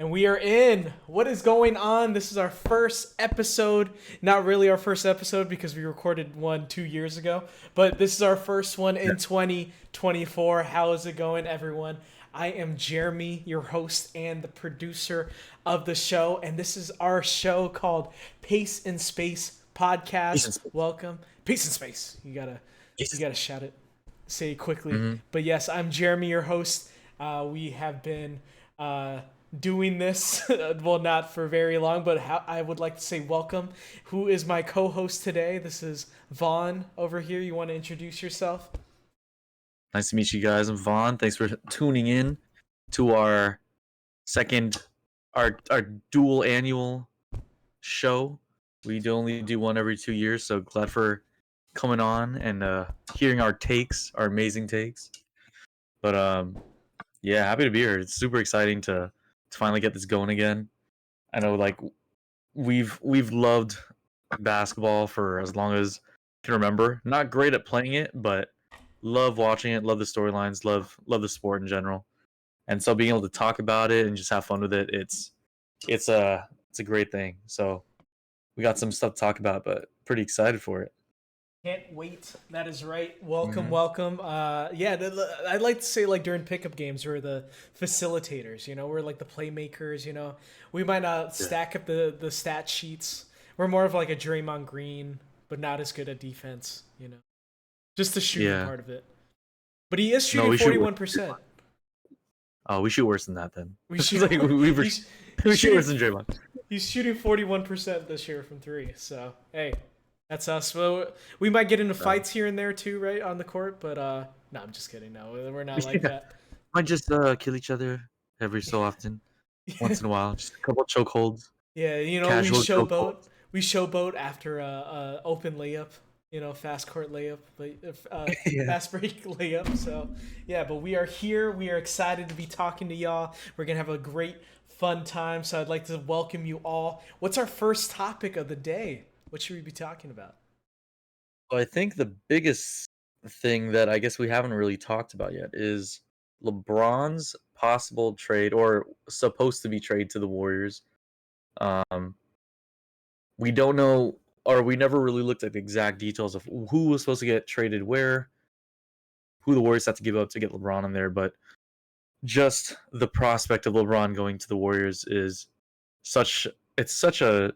And we are in. What is going on? This is our first episode. Not really our first episode because we recorded one 2 years ago, but this is our first one Yeah. in 2024. How is it going, everyone? I am Jeremy, your host and the producer of the show, and this is our show called Pace in Space Podcast. Patience. Welcome, Pace in Space. You Yes. gotta shout it, say it quickly. hmm But yes, I'm Jeremy, your host. We have been uh, doing this, well, not for very long, but I would like to say welcome. Who is my co-host today? This is Vaughn over here. You want to introduce yourself? Nice to meet you guys. I'm Vaughn. Thanks for tuning in to our second, our dual annual show. We do only do one every 2 years, so glad for coming on and hearing our takes, our amazing takes. But yeah, happy to be here. It's super exciting to finally get this going again. I know, like we've loved basketball for as long as I can remember. Not great at playing it, but love watching it, love the storylines, love the sport in general. And so being able to talk about it and just have fun with it, it's a great thing. So we got some stuff to talk about, but pretty excited for it. Can't wait. That is right. Welcome, hmm welcome. Yeah, I'd like to say like during pickup games, we're the facilitators. We're like the playmakers. We might not Yeah. stack up the stat sheets. We're more of like a Draymond Green, but not as good at defense. Just the shooting Yeah. part of it. But he is No, shooting we shoot forty worse. one percent. Oh, we shoot worse than that then. We It's shoot. like He's we he's shoot shooting worse than Draymond. he's shooting 41% this year from three. So hey, that's us. Well, we might get into So, fights here and there too, right on the court. But no, I'm just kidding. No, we're not like yeah. that. Might just kill each other every so often, once in a while. Just a couple chokeholds, Yeah, we casual showboat. chokeholds. We showboat after a open layup. Fast court layup, but Yeah. fast break layup. So yeah, but we are here. We are excited to be talking to y'all. We're gonna have a great, fun time. So I'd like to welcome you all. What's our first topic of the day? What should we be talking about? Well, I think the biggest thing that I guess we haven't really talked about yet is LeBron's possible trade or supposed to be trade to the Warriors. Um, we don't know, or we never really looked at the exact details of who was supposed to get traded where, who the Warriors had to give up to get LeBron in there, but just the prospect of LeBron going to the Warriors is such it's such a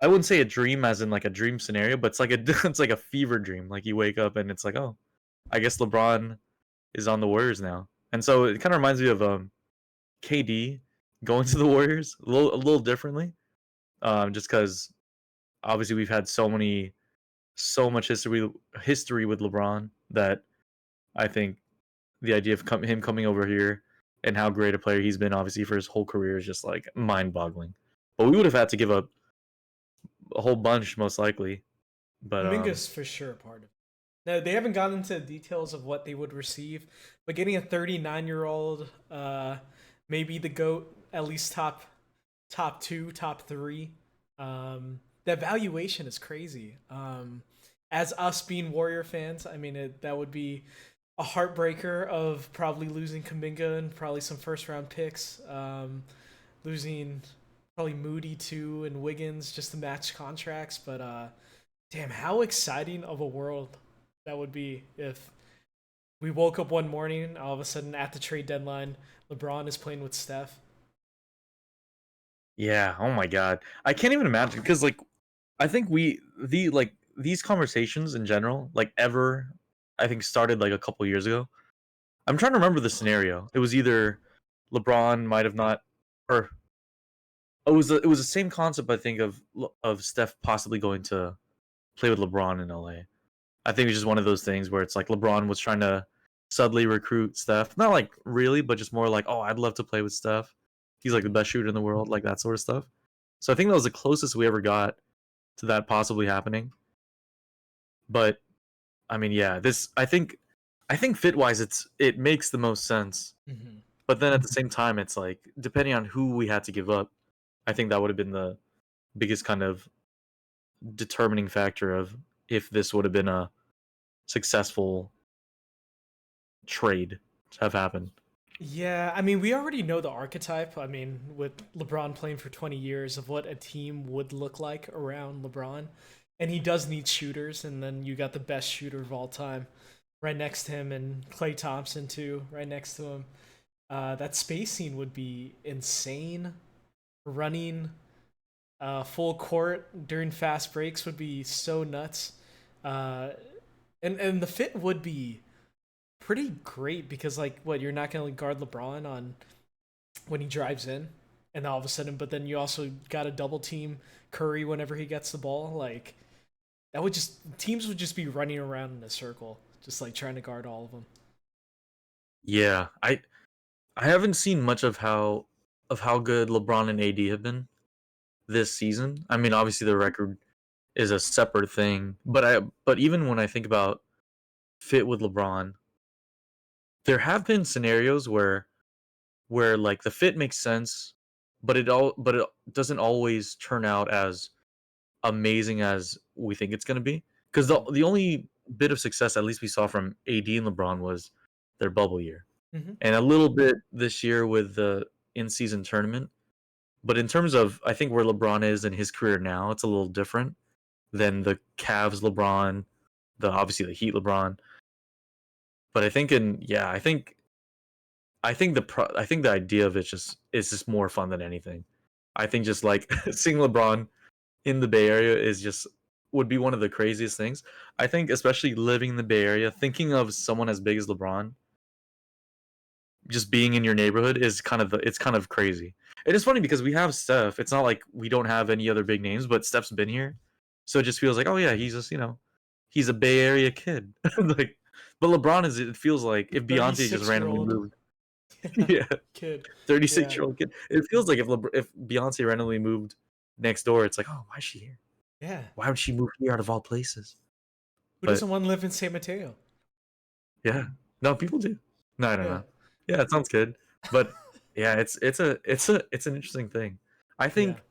I wouldn't say a dream as in like a dream scenario, but it's like a it's like a fever dream. Like you wake up and it's like, oh, I guess LeBron is on the Warriors now. And so it kind of reminds me of KD going to the Warriors a little differently. Just because obviously we've had so much history with LeBron that I think the idea of him coming over here and how great a player he's been obviously for his whole career is just like mind-boggling. But we would have had to give up a whole bunch most likely. But Kaminga's for sure part of it. Now, they haven't gotten into the details of what they would receive, but getting a 39-year-old, maybe the GOAT, at least top two, top three, that valuation is crazy. As us being Warrior fans, I mean, that would be a heartbreaker of probably losing Kaminga and probably some first round picks, losing probably Moody too and Wiggins just to match contracts. But damn, how exciting of a world that would be if we woke up one morning, all of a sudden at the trade deadline, LeBron is playing with Steph. yeah, oh my god. I can't even imagine because like I think these conversations in general, like ever I think started like a couple years ago. I'm trying to remember the scenario. It was either LeBron might have not or it was the same concept I think of Steph possibly going to play with LeBron in LA. I think it's just one of those things where it's like LeBron was trying to subtly recruit Steph. Not like really, but just more like, oh, I'd love to play with Steph. He's like the best shooter in the world, like that sort of stuff. So I think that was the closest we ever got to that possibly happening. But I mean, yeah, this I think fit wise it makes the most sense. Mm-hmm. But then at the same time, it's like depending on who we had to give up, I think that would have been the biggest kind of determining factor of if this would have been a successful trade to have happened. Yeah, I mean, we already know the archetype. I mean, with LeBron playing for 20 years of what a team would look like around LeBron. And he does need shooters, and then you got the best shooter of all time right next to him, and Klay Thompson, too, right next to him. That spacing would be insane. Running full court during fast breaks would be so nuts. Uh, and the fit would be pretty great because like what you're not gonna guard LeBron on when he drives in, and all of a sudden, but then you also got to double team Curry whenever he gets the ball. Like that would just teams would just be running around in a circle, just like trying to guard all of them. Yeah, I haven't seen much of how good LeBron and AD have been this season. I mean, obviously the record is a separate thing, but even when I think about fit with LeBron, there have been scenarios where like the fit makes sense, but it doesn't always turn out as amazing as we think it's going to be. Because Mm-hmm. the only bit of success at least we saw from AD and LeBron was their bubble year, Mm-hmm. and a little bit this year with the in season tournament. But in terms of I think where LeBron is in his career now, it's a little different than the Cavs LeBron, the obviously the Heat LeBron. But I think in yeah, I think the idea of it just is just more fun than anything. I think just like seeing LeBron in the Bay Area is just would be one of the craziest things. I think especially living in the Bay Area, thinking of someone as big as LeBron just being in your neighborhood is it's kind of crazy. It is funny because we have Steph. It's not like we don't have any other big names, but Steph's been here, so it just feels like oh yeah, he's just he's a Bay Area kid. Like, but LeBron is it feels like if Beyonce just 36 year randomly old moved, yeah, kid. Yeah. 36-year-old kid. It feels like if Beyonce randomly moved next door, it's like oh why is she here? Yeah. Why would she move here out of all places? Who But doesn't want to live in San Mateo? yeah, no, people do. No, I don't Yeah. know. Yeah, it sounds good, but yeah, it's an interesting thing. I Yeah. think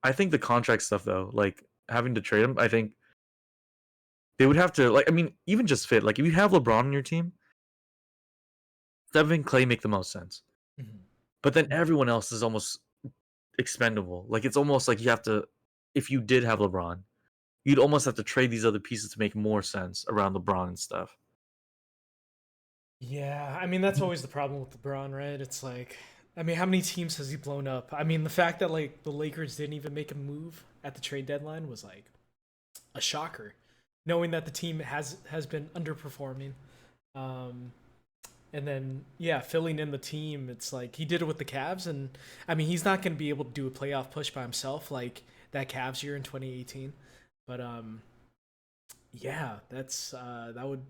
I think the contract stuff though, like having to trade him, I think they would have to like. I mean, even just fit. Like if you have LeBron on your team, Stephen and Clay make the most sense. Mhm. But then everyone else is almost expendable. Like it's almost like you have to. If you did have LeBron, you'd almost have to trade these other pieces to make more sense around LeBron and stuff. Yeah, I mean that's always the problem with LeBron, right? It's like, I mean, how many teams has he blown up? I mean, the fact that like the Lakers didn't even make a move at the trade deadline was like a shocker, knowing that the team has been underperforming. Um, and then yeah, filling in the team, it's like he did it with the Cavs, and I mean he's not going to be able to do a playoff push by himself like that Cavs year in 2018. But yeah, that would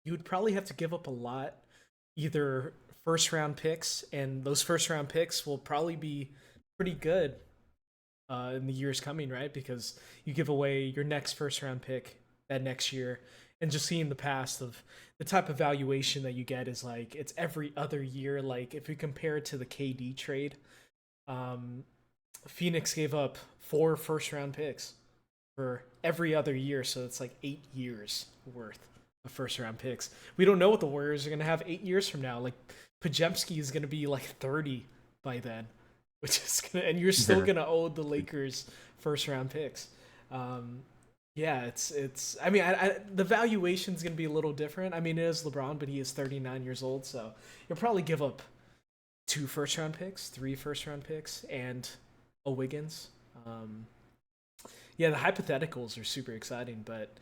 you would probably have to give up a lot, either first round picks, and those first round picks will probably be pretty good in the years coming, right? Because you give away your next first round pick that next year, and just seeing the past of the type of valuation that you get is like it's every other year. Like if we compare it to the KD trade, um, Phoenix gave up 4 first round picks for every other year, so it's like 8 years worth of first round picks. We don't know what the Warriors are gonna have 8 years from now. Like Pajemski is gonna be like 30 by then, which is gonna, and you're still Yeah, gonna owe the Lakers first round picks. Um, yeah, it's. I mean, the valuation's gonna be a little different. I mean, it is LeBron, but he is 39 years old, so you'll probably give up 2 first round picks, 3 first round picks, and a Wiggins. Um, yeah, the hypotheticals are super exciting, but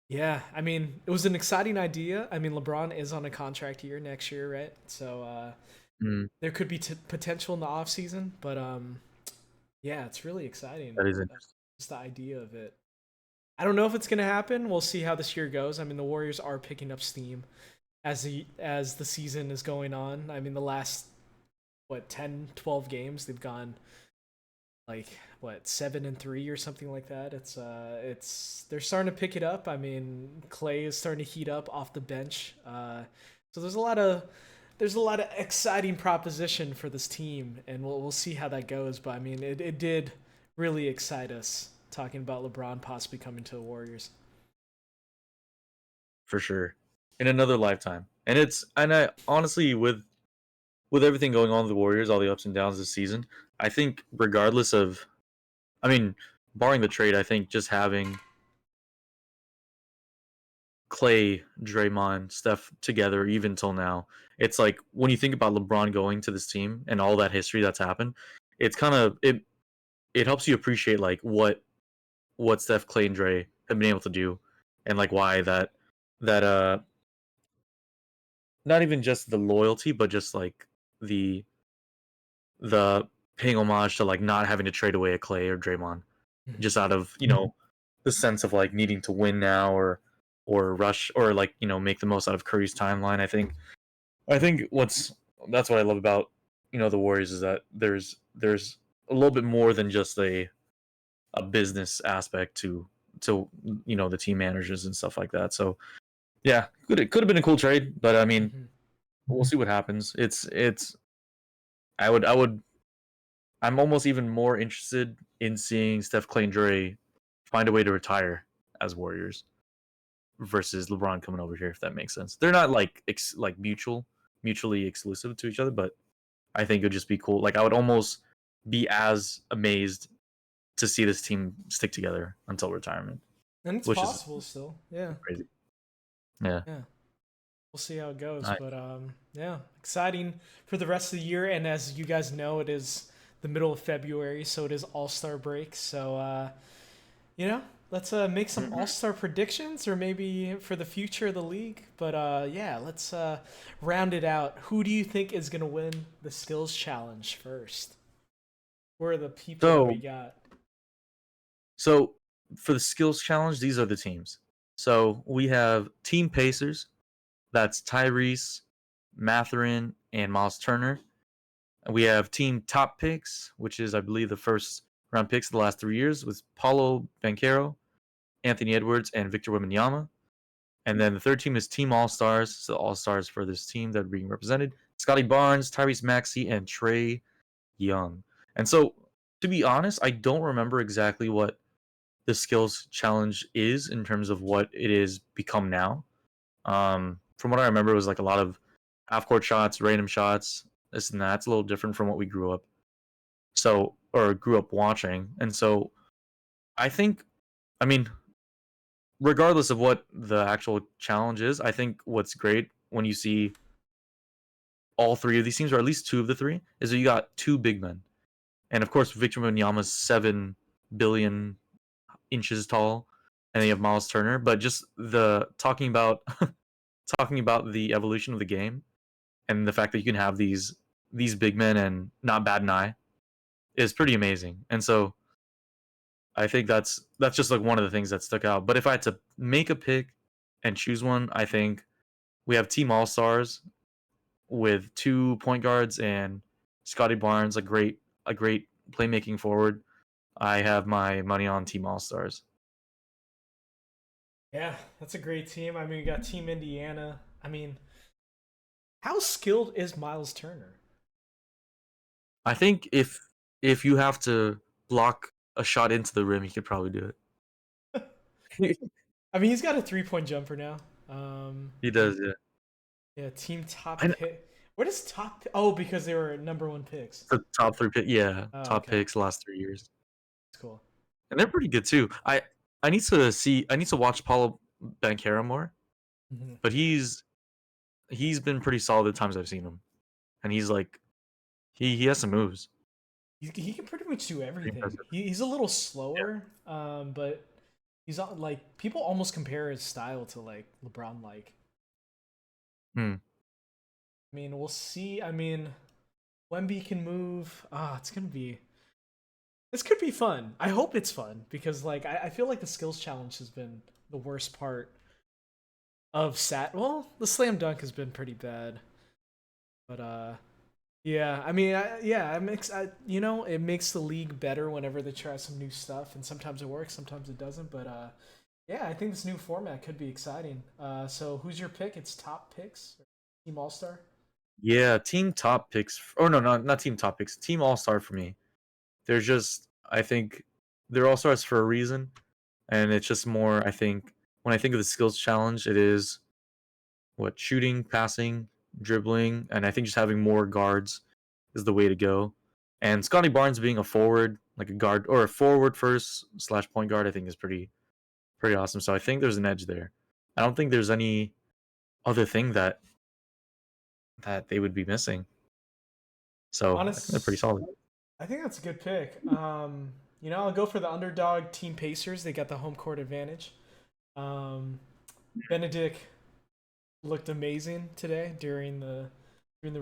yeah, I mean, it was an exciting idea. I mean, LeBron is on a contract year next year, right? So mm, there could be potential in the off season, but yeah, it's really exciting. that is Uh, interesting just the idea of it. I don't know if it's gonna happen. We'll see how this year goes. I mean, the Warriors are picking up steam as the season is going on. I mean, the last what 10, 12 games they've gone like what 7-3 or something like that. It's they're starting to pick it up. I mean, Clay is starting to heat up off the bench. So there's a lot of exciting proposition for this team, and we'll see how that goes. But I mean, it did really excite us talking about LeBron possibly coming to the Warriors. for sure in another lifetime. And I honestly with everything going on with the Warriors, all the ups and downs this season, I think regardless of, I mean, barring the trade, I think just having Clay, Draymond, Steph together even till now, it's like when you think about LeBron going to this team and all that history that's happened, it's kind of it helps you appreciate like what Steph, Clay, and Dre have been able to do, and like why that not even just the loyalty, but just like the the paying homage to like not having to trade away a Clay or Draymond, Mhm. just out of the sense of like needing to win now or rush or like make the most out of Curry's timeline. I think that's what I love about the Warriors is that there's a little bit more than just a business aspect to the team managers and stuff like that. So yeah, it could have been a cool trade, but I mean Mhm. we'll see what happens. It's I would I'm almost even more interested in seeing Steph, Clay, and Dre find a way to retire as Warriors versus LeBron coming over here. If that makes sense, they're not like like mutually exclusive to each other, but I think it would just be cool. Like I would almost be as amazed to see this team stick together until retirement, And it's which is possible still. Yeah. crazy. Yeah. Yeah. We'll see how it goes, I, but yeah, exciting for the rest of the year. And as you guys know, it is the middle of February, so it is All Star break. So you know, let's make some All Mhm. Star predictions, or maybe for the future of the league. But yeah, let's round it out. Who do you think is gonna win the skills challenge first? Who are the people that we So got? so for the skills challenge, these are the teams. So we have Team Pacers. That's Tyrese, Matherin, and Miles Turner. And we have Team Top Picks, which is, I believe, the first round picks of the last 3 years, with Paulo Banquero, Anthony Edwards, and Victor Wembanyama. And then the third team is Team All Stars. So All Stars for this team that are being represented: Scotty Barnes, Tyrese Maxey, and Trey Young. And so, to be honest, I don't remember exactly what the skills challenge is in terms of what it is become now. From what I remember, it was like a lot of half court shots, random shots, this and that. It's a little different from what we grew up or grew up watching. And so I think, I mean, regardless of what the actual challenge is, I think what's great when you see all three of these teams, or at least two of the three, is that you got two big men. And of course, Victor Wembanyama's 7 billion inches tall, and then you have Miles Turner. But just the talking about the evolution of the game and the fact that you can have these big men and not bat an eye is pretty amazing. And so I think that's just like one of the things that stuck out. But if I had to make a pick and choose one, I think we have Team All Stars with 2 point guards and Scotty Barnes, a great playmaking forward. I have my money on Team All Stars. Yeah, that's a great team. I mean, we got Team Indiana. I mean, how skilled is Miles Turner? I think if you have to block a shot into the rim, he could probably do it. I mean, he's got a 3-point jumper now. Um, He does, yeah. yeah, team top I pick. What is top? Oh, because they were number one picks. the top three pick, yeah, Oh, top okay, picks the last 3 years, that's cool. and they're pretty good too. I need to watch Paulo Banchero more, Hmm. but he's been pretty solid the times I've seen him, and he's like he has some moves. He can pretty much do Pretty everything. impressive. He's a little Yeah. slower, but like people almost compare his style to like LeBron. Like, Hmm. I mean, we'll see. I mean, Wemby can move. Ah, it's gonna be. This could be fun. I hope it's fun because like I feel like the skills challenge has been the worst part of sat. Well, the slam dunk has been pretty bad, but yeah. I mean, yeah. It makes the league better whenever they try some new stuff, and sometimes it works, sometimes it doesn't. But yeah, I think this new format could be exciting. So who's your pick? It's top picks, Team All Star. Yeah, team top picks. Or no, not team top picks. Team All Star for me. They're just I think they're All Stars for a reason, and it's just more. I think when I think of the skills challenge, it is what shooting, passing, dribbling, and I think just having more guards is the way to go. And Scotty Barnes being a forward, like a guard or a forward first slash point guard, I think is pretty awesome. So I think there's an edge there. I don't think there's any other thing that they would be missing. So I think they're pretty Honest, solid. I think that's a good pick. I'll go for the underdog team Pacers. They got the home court advantage. Um, Benedict looked amazing today during the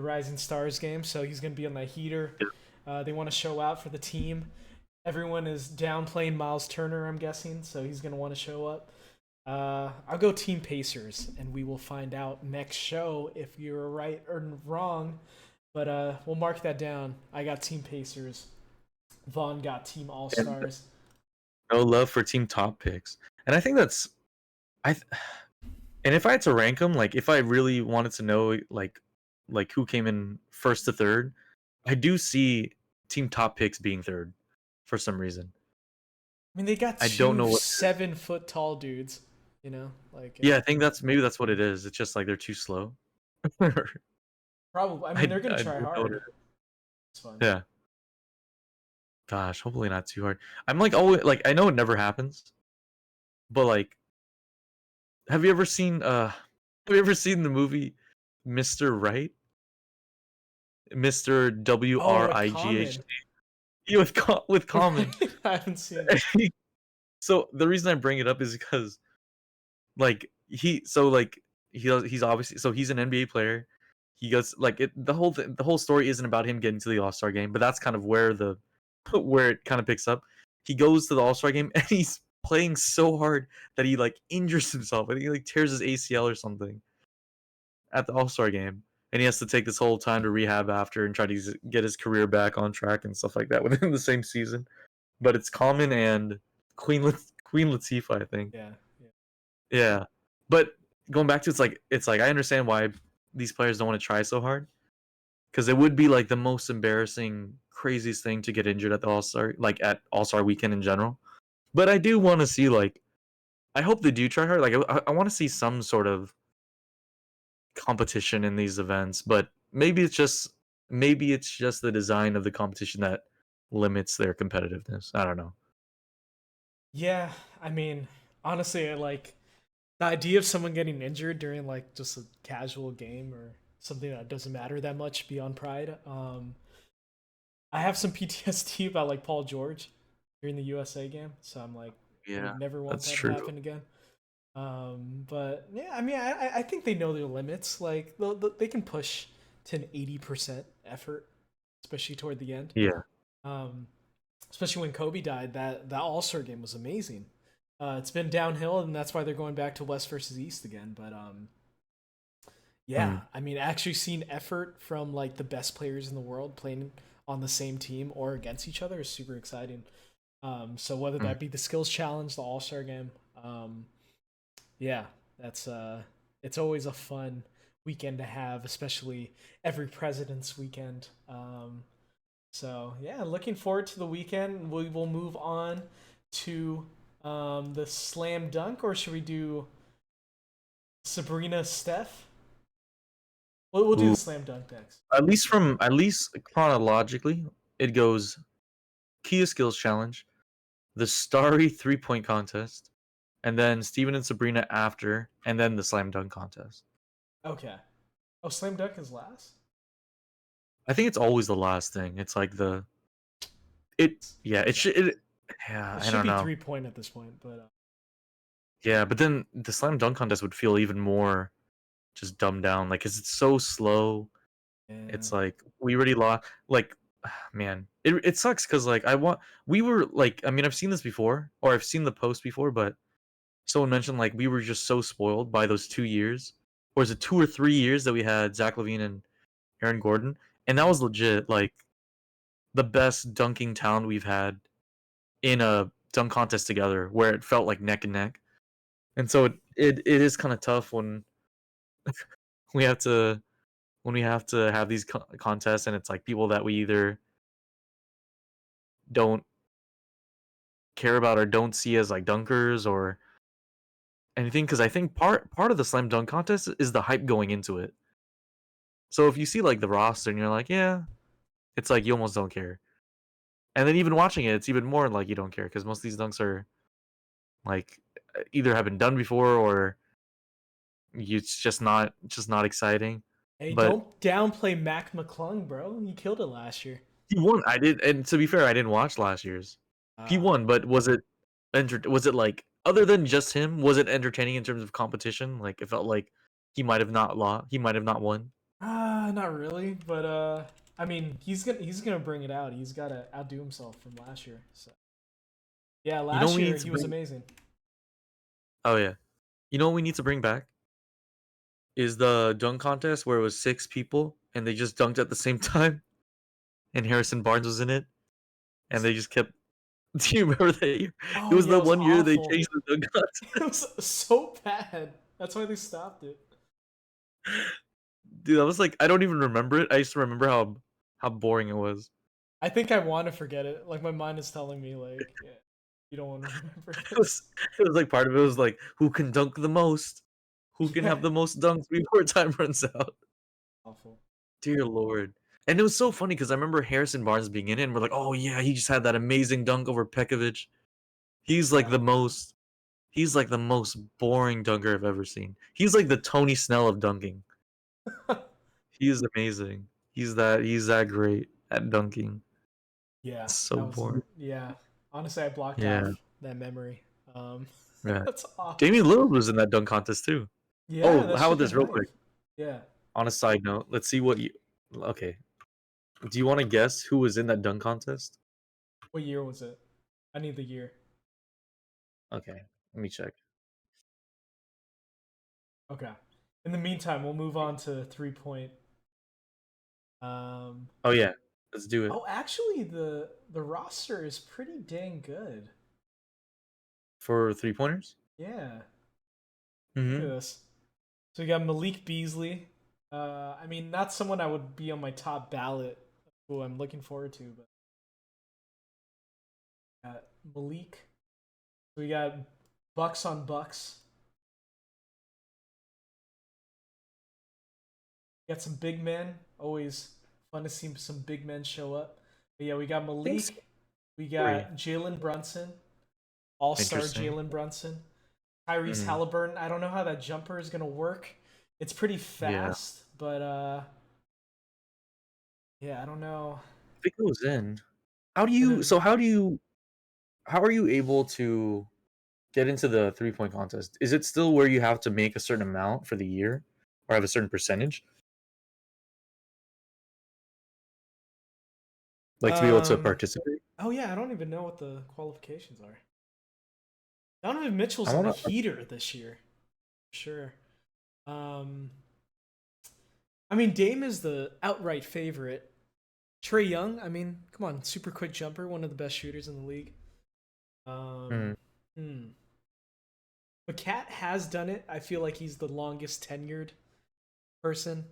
Rising Stars game, so he's going to be on the heater. They want to show out for the team. Everyone is downplaying Miles Turner, I'm guessing, so he's going to want to show up. I'll go Team Pacers, and we will find out next show if you're right or wrong. But we'll mark that down. I got Team Pacers. Vaughn got Team All And Stars. no love for team top picks. And I think that's I and if I had to rank them, like if I really wanted to know like who came in first to third, I do see team top picks being third for some reason. I mean, they got I don't two know what. 7 foot tall dudes. Yeah, I think that's maybe that's what it is. It's just like they're too slow. I Probably. I mean, they're gonna I try don't know what it hard. is. It's fun. Yeah. Gosh, hopefully not too hard. I'm like always like I know it never happens, but like have you ever seen the movie Mr. Right? Mr. Oh, with WRIGHT. Common. Yeah, with Common. I haven't seen it. So the reason I bring it up is because like he's obviously so he's an NBA player. He goes like the whole story isn't about him getting to the All Star game, but that's kind of where the where it kind of picks up. He goes to the All Star game and he's playing so hard that he like injures himself. I think he like tears his ACL or something at the All Star game, and he has to take this whole time to rehab after and try to get his career back on track and stuff like that within the same season. But it's Common and Queen Latifah, I think. Yeah, yeah. Yeah, but going back to it's like I understand why these players don't want to try so hard because it would be like the most embarrassing, craziest thing to get injured at the All Star, like at All Star weekend in general. But I do want to see like I hope they do try hard. Like I want to see some sort of competition in these events, but maybe it's just the design of the competition that limits their competitiveness. I don't know. Yeah, I mean, honestly, I like the idea of someone getting injured during like just a casual game or something that doesn't matter that much beyond Pride. I have some PTSD about like Paul George during the USA game, so I'm like, I Yeah, would never want that's that to true. happen again. But yeah, I mean, I think they know their limits. Like they can push to an 80% effort, especially toward the end. Yeah. Um, Especially when Kobe died, that All Star game was amazing. It's been downhill, and that's why they're going back to West versus East again. But yeah, Mm, I mean, actually seeing effort from like the best players in the world playing on the same team or against each other is super exciting. So whether mm. that be the skills challenge, the All Star game, yeah, that's it's always a fun weekend to have, especially every President's Weekend. So yeah, looking forward to the weekend. We will move on to the slam dunk, or should we do Sabrina Steph? We'll do the Ooh. slam dunk next. At least chronologically, it goes Kia Skills Challenge, the Starry 3-point contest, and then Steven and Sabrina after, and then the Slam Dunk contest. Okay. Oh, slam dunk is last. I think it's always the last thing. It's like it yeah, it should yeah, It I should don't be know. 3 point at this point, but Yeah, but then the Slam Dunk contest would feel even more just dumbed down, like, 'cause it's so slow. yeah. It's like we already lost. Like, man, it sucks because like I want we were like I mean I've seen this before or I've seen the post before, but someone mentioned like we were just so spoiled by those 2 years, or is it 2 or 3 years that we had Zach Levine and Aaron Gordon, and that was legit like the best dunking talent we've had in a dunk contest together, where it felt like neck and neck. And so it is kind of tough we have to when we have to have these contests, and it's like people that we either don't care about or don't see as like dunkers or anything, because I think part of the slam dunk contest is the hype going into it. So if you see like the roster and you're like, yeah, it's like you almost don't care. And then even watching it, it's even more like you don't care because most of these dunks are like either have been done before or it's just not exciting. Hey, But don't downplay Mac McClung, bro. He killed it last year. he won. I did, and to be fair, I didn't watch last year's. He Uh, won, but was it like other than just him? Was it entertaining in terms of competition? Like it felt like he might have not lost. He might have not won. not really, but I mean, he's gonna bring it out. He's gotta outdo himself from last year. So yeah, You know what last we year need to he was bring. amazing. Oh yeah. You know what we need to bring back is the dunk contest where it was 6 people and they just dunked at the same time, and Harrison Barnes was in it, and they just kept. Do you remember that year? It Oh was yeah, the it was one year they awful. changed the dunk contest. It was so bad. That's why they stopped it. Dude, I was like, I don't even remember it. I just remember how boring it was. I think I want to forget it. Like my mind is telling me, like, yeah, you don't want to remember It was this. it was like part of it was like who can dunk the most, who can Yeah, have the most dunks before time runs out. awful. Dear Lord. And it was so funny because I remember Harrison Barnes being in it, and we're like, oh yeah, he just had that amazing dunk over Pekovic. He's like Yeah. the most he's like the most boring dunker I've ever seen. He's like the Tony Snell of dunking. He is amazing. He's that great at dunking. Yeah, It's so that was boring. yeah. Honestly, I blocked Yeah, off that memory. Um, yeah. that's awful. Damian Lillard was in that dunk contest too. Yeah, Oh, that how should about have this been real hype. quick? Yeah. On a side note, let's see what you. Okay, do you want to guess who was in that dunk contest? What year was it? I need the year. Okay, let me check. Okay. In the meantime, we'll move on to 3 point. Um. Oh yeah, let's do it Oh, actually, the roster is pretty dang good. for 3 pointers. Yeah. Look at Mm-hmm. this. So we got Malik Beasley. I mean, not someone I would be on my top ballot, who I'm looking forward to, but Malik. We got Bucks on Bucks. We got some big men. Always fun to see some big men show up. But yeah, we got Thanks. Malik. We Three. got Jalen Brunson, All Star Interesting. Jalen Brunson. Tyrese Mm-hmm. Halliburton. I don't know how that jumper is gonna work. It's pretty Yeah, fast, but yeah, I don't know. if it goes in, how do And you? then So how are you able to get into the 3 point contest? Is it still where you have to make a certain amount for the year, or have a certain percentage, like to be able to um participate? oh yeah, I don't even know what the qualifications are. Donovan Mitchell's I on a want to. heater this year. Sure. Um I mean Dame is the outright favorite. Trey Young, I mean, come on, super quick jumper, one of the best shooters in the league. Mm, Um hmm. But Cat has done it. I feel like he's the longest tenured person,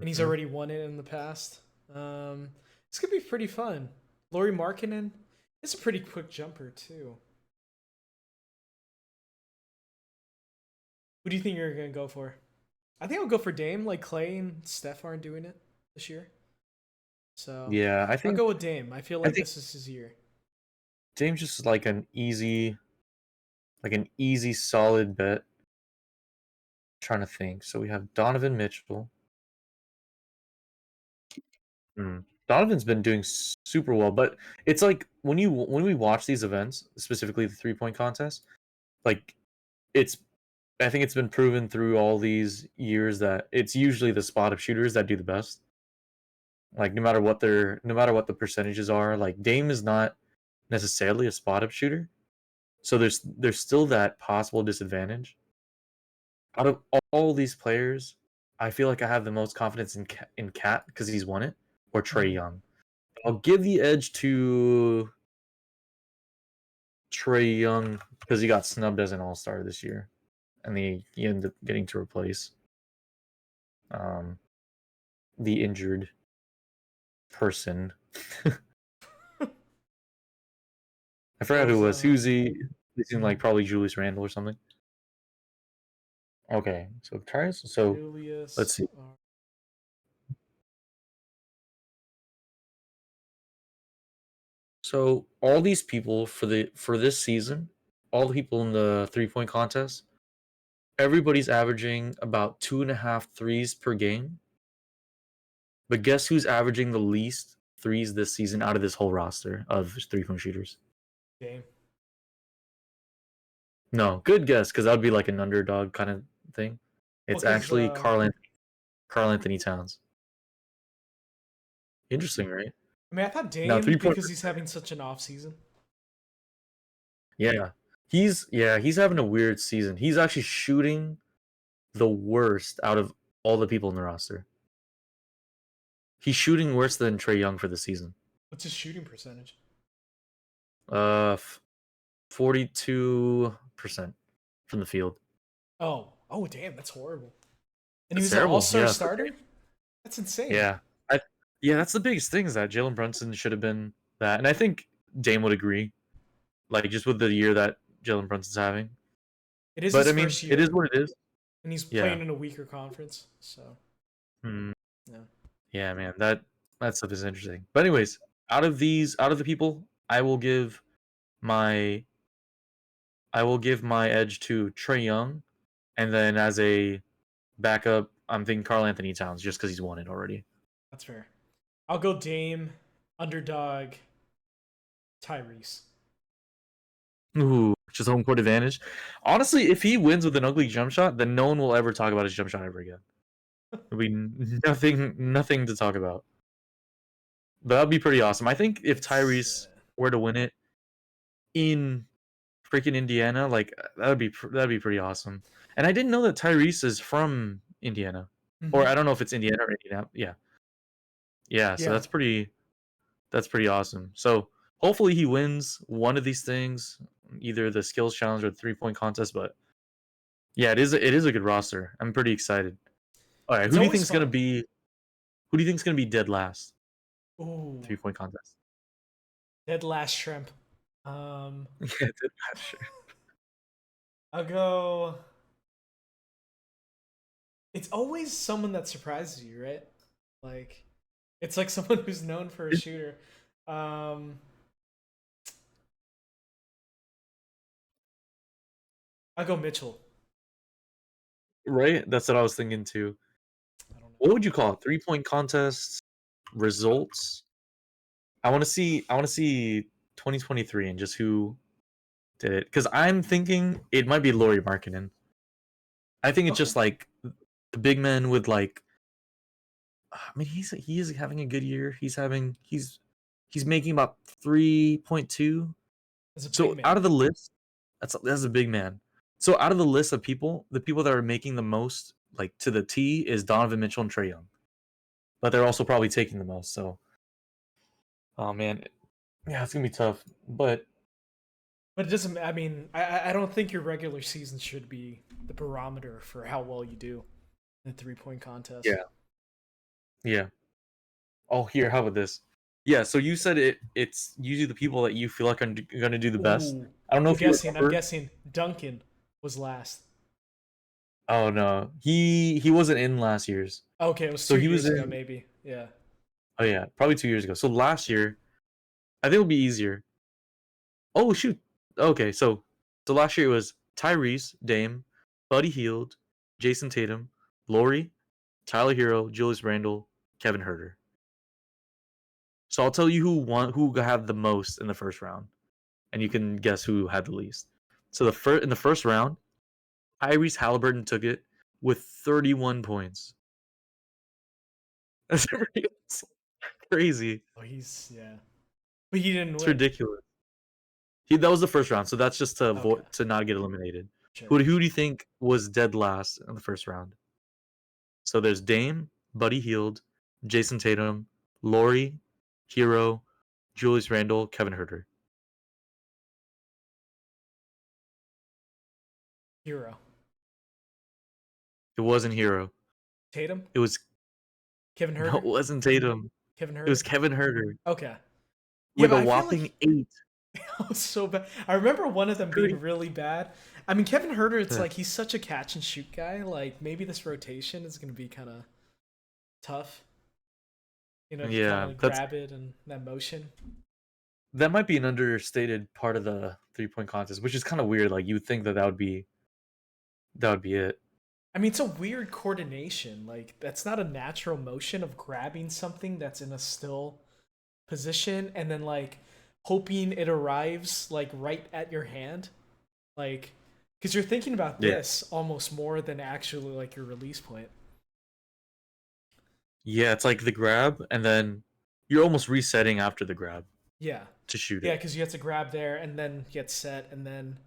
and he's mhm. already won it in the past. This could be pretty fun. Laurie Markkinen is a pretty quick jumper too. Who do you think you're gonna go for? I think I'll go for Dame. Like Clay and Steph aren't doing it this year, so Yeah, I'll go with Dame. I feel I like think this is his year. James just like an easy solid bet. Trying to think. So we have Donovan Mitchell. Donovan's been doing super well, but it's like when we watch these events, specifically the 3 point contest, like it's I think it's been proven through all these years that it's usually the spot up shooters that do the best. Like no matter what the percentages are, like Dame is not necessarily a spot up shooter. So there's still that possible disadvantage. Out of all these players, I feel like I have the most confidence in Cat because he's won it, or Trey Mhm. Young. I'll give the edge to Trey Young because he got snubbed as an All Star this year, and he ended up getting to replace um, the injured person. I That forgot who it was was. Who's he? He seemed like mhm. probably Julius Randle or something. Okay, so tries. So let's Julius. see. So all these people for this season, all the people in the 3-point contest, everybody's averaging about 2.5 threes per game. But guess who's averaging the least threes this season out of this whole roster of 3-point shooters? Game. No, good guess, because that would be like an underdog kind of thing. Well, It's because actually Carl Anthony Towns. Interesting, right? I mean, I thought Now Dame 3-point. because he's having such an off season. Yeah, he's having a weird season. He's actually shooting the worst out of all the people in the roster. He's shooting worse than Trae Young for the season. What's his shooting percentage? 42% from the field. Oh, damn, that's horrible. And he That's was an terrible. all-star Yeah, starter? That's insane. yeah. Yeah, that's the biggest thing is that Jalen Brunson should have been that, and I think Dame would agree. Like just with the year that Jalen Brunson's having, It is but his I mean, first it is year, what it is. and he's Yeah. playing in a weaker conference, so Hmm. yeah. Yeah, man, that stuff is interesting. But anyways, out of the people, my I will give my edge to Trae Young, and then as a backup, I'm thinking Carl Anthony Towns just because he's won it already. That's fair. I'll go Dame, underdog, Tyrese. Ooh, just home court advantage. Honestly, if he wins with an ugly jump shot, then no one will ever talk about his jump shot ever again. There'll be nothing to talk about. But that'd be pretty awesome. I think if Tyrese were to win it in freaking Indiana, like that'd be pretty awesome. And I didn't know that Tyrese is from Indiana, or I don't know if it's Indiana or Indiana. Yeah. So Yeah. that's pretty awesome. So hopefully he wins one of these things, either the skills challenge or the 3-point contest. But yeah, it is a good roster. I'm pretty excited. All right, It's who do you always think's gonna fun. be? Who do you think's gonna be dead last? Ooh, 3-point contest. dead last shrimp. Um, Yeah, dead last, sure. I'll go. It's always someone that surprises you, right? Like, it's like someone who's known for a shooter. Um, I'll go Mitchell. Right? That's what I was thinking too. I don't know. What would you call it? 3-point contest results? I want to see 2023 and just who did it because I'm thinking it might be Lauri Markkinen. I think it's Okay. just like the big men with like. I mean, he is having a good year. He's making about 3.2. As a big So man. out of the list, that's a big man. So out of the list of people, the people that are making the most, like to the T, is Donovan Mitchell and Trae Young. But they're also probably taking the most. So, oh man, yeah, it's gonna be tough. But But it doesn't. I mean, I don't think your regular season should be the barometer for how well you do in a 3-point contest. yeah, yeah. Oh, here, how about this? Yeah. So you said it's usually the people that you feel like are gonna do the best. Ooh, I don't know I'm if you guessing. I'm remember. guessing Duncan was last. Oh no, he wasn't in last year's. Okay, it was So two he was years ago, in. maybe. Yeah. Oh yeah, probably 2 years ago. So last year, I think it'll be easier. Oh shoot. Okay, so last year it was Tyrese, Dame, Buddy Hield, Jason Tatum, Laurie, Tyler Hero, Julius Randle, Kevin Herter. So I'll tell you who had the most in the first round, and you can guess who had the least. So in the first round, Tyrese Halliburton took it with 31 points. That's crazy. Oh, yeah. But he didn't It's win. ridiculous. That was the first round, so that's just to Okay. to not get eliminated. Sure. Who do you think was dead last in the first round? So there's Dame, Buddy Hield, Jason Tatum, Laurie, Hero, Julius Randle, Kevin Herter. Hero. It wasn't Hero. Tatum. It was Kevin no, it Herter. wasn't Tatum. Kevin It was Herter. Kevin Herter Okay. Yeah, with but a I feel whopping like 8. it was so bad. I remember one of them being really bad. I mean, Kevin Herter. It's like he's such a catch and shoot guy. Like maybe this rotation is gonna be kind of tough. You know, to Yeah, kind of grab it and that motion. that might be an understated part of the 3-point contest, which is kind of weird. Like you would think that that would be it. I mean, it's a weird coordination. Like that's not a natural motion of grabbing something that's in a still position and then like hoping it arrives like right at your hand. Like because you're thinking about Yeah. this almost more than actually like your release point. Yeah, it's like the grab, and then you're almost resetting after the grab Yeah. to shoot Yeah, it. because you have to grab there and then get set and then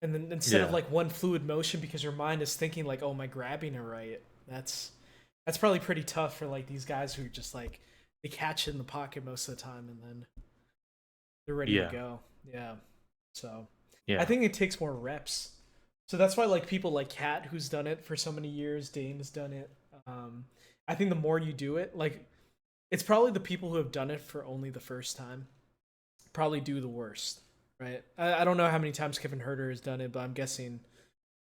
instead of Yeah. like one fluid motion because your mind is thinking like, oh, am I grabbing it right? That's probably pretty tough for like these guys who just like they catch it in the pocket most of the time and then they're ready to Yeah. go. Yeah. So I Yeah. think it takes more reps. So that's why like people like Cat who's done it for so many years, Dame has done it. I think the more you do it, like it's probably the people who have done it for only the first time probably do the worst, right? I don't know how many times Kevin Herter has done it, but I'm guessing